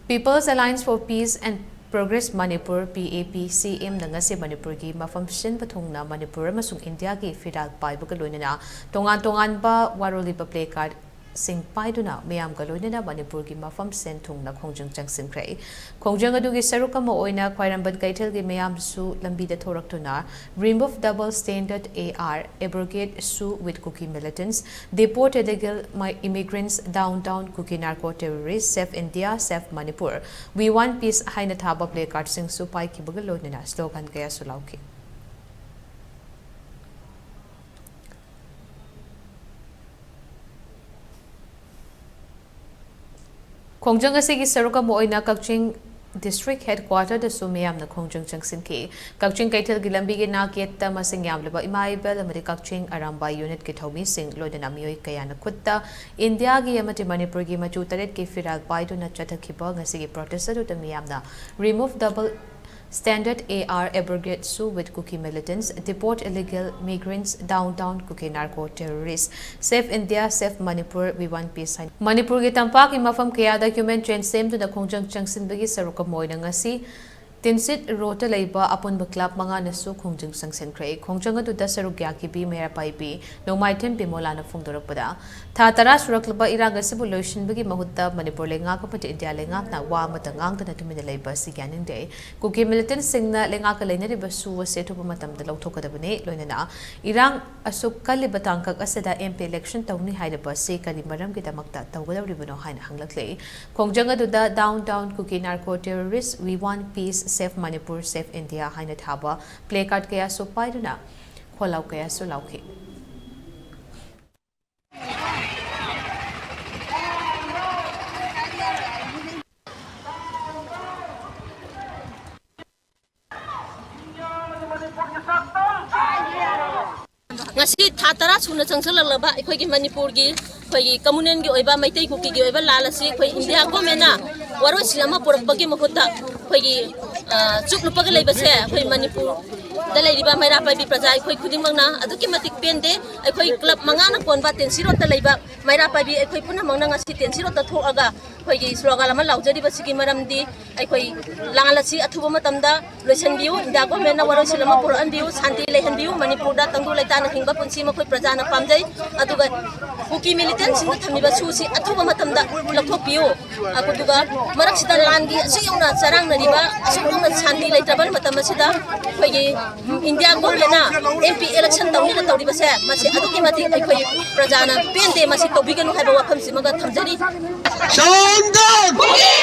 People's Alliance for Peace and Progress Manipur PAPCM na ngasi Manipur gi mapham sin pathungna Manipur amasung India gi firal paibaga loinana tongan ba waroliba play card sing paiduna meyam ga loinana Manipur gi mapham sen thungna khongjang changsinkhre khongjang adu gi saruk ama oina khwairamban kaithel gi meyam su lambi da thoraktuna remove double standard AR abrogate su with cookie militants deport illegal immigrants downtown cookie narco terrorists save India save Manipur we want peace haina thaba play card sing su pai ki baga loinana slogan kaya sulauki khongjang asigi saruka moina kakching district headquarter da su meeyamna khongjang changsinkhre kakching kaithel gi lambi gi naket ta masing yamleba imaibel amadi kakching aramba unit ki thomi sing loidana mioi kayana khutta India gi amati Manipur gi machu taret ki firal paiduna chathakhiba ngasi gi protest adu ta meeyamna remove double standard AR abrogate su with cookie militants deport illegal migrants downtown cookie narco terrorists save India save Manipur we want peace Manipur gi tampak mapham kayada human train semduna khongjang changsinbagi saruka moina ngasi tinsit rota leiba apunba club manga nasu khongjang changsinkhre khongjang adu da saruk gya ki bi mera pai bi nomaiten bimolana phungdorakpada tha tara suraklaba irang asibu lotion bagi mahutta Manipur lenga ka pati India lenga na wa mata ngang ta tumina leiba si gyaning de cookie militant singna lenga ka leina riba su wa setu matam da lauthokadabane loinana irang asuk kaliba tangkak asada MP election tawni haidaba se kali maram gi damakta tawgadawribano haina hanglakle khongjang adu da downtown cookie narco terrorists we want peace save Manipur save India haina thaba play card kaya so paiduna kholau kaya so lauki ngasi thatara suna changsalaba ekhoi Manipur gi khoi communal gi oiba maitai kuki gi oiba lalasi khoi India government na waro silama porpagi makhota khoi gi chuklupa ga leiba se khoi Manipur da leiba maira pai bi praja khoi khuding mangna aduki matik pende khoi club manga na konba tensiro ta leiba maira pai bi khoi puna mangna ngasi tensiro ta thoaga khoi gi slogan lama laujari basigi maramdi khoi langalasi athuba matamda loisan biu India government na waro silama poran biu shanti lehan biu Manipur da tangdu leita na hingba punsi ma khoi praja na pamjai aduga cookie militants sing thamiba susi athuba matamda lakhok biu akuduga marak sida langi asiyona charang na riba asiyona shanti leitabal matam sida khoi India government na MP election tawni na tawri base masi aduki mati khoi praja na pende masi tobiganu haiba wafam simaga thamjari Lamdam!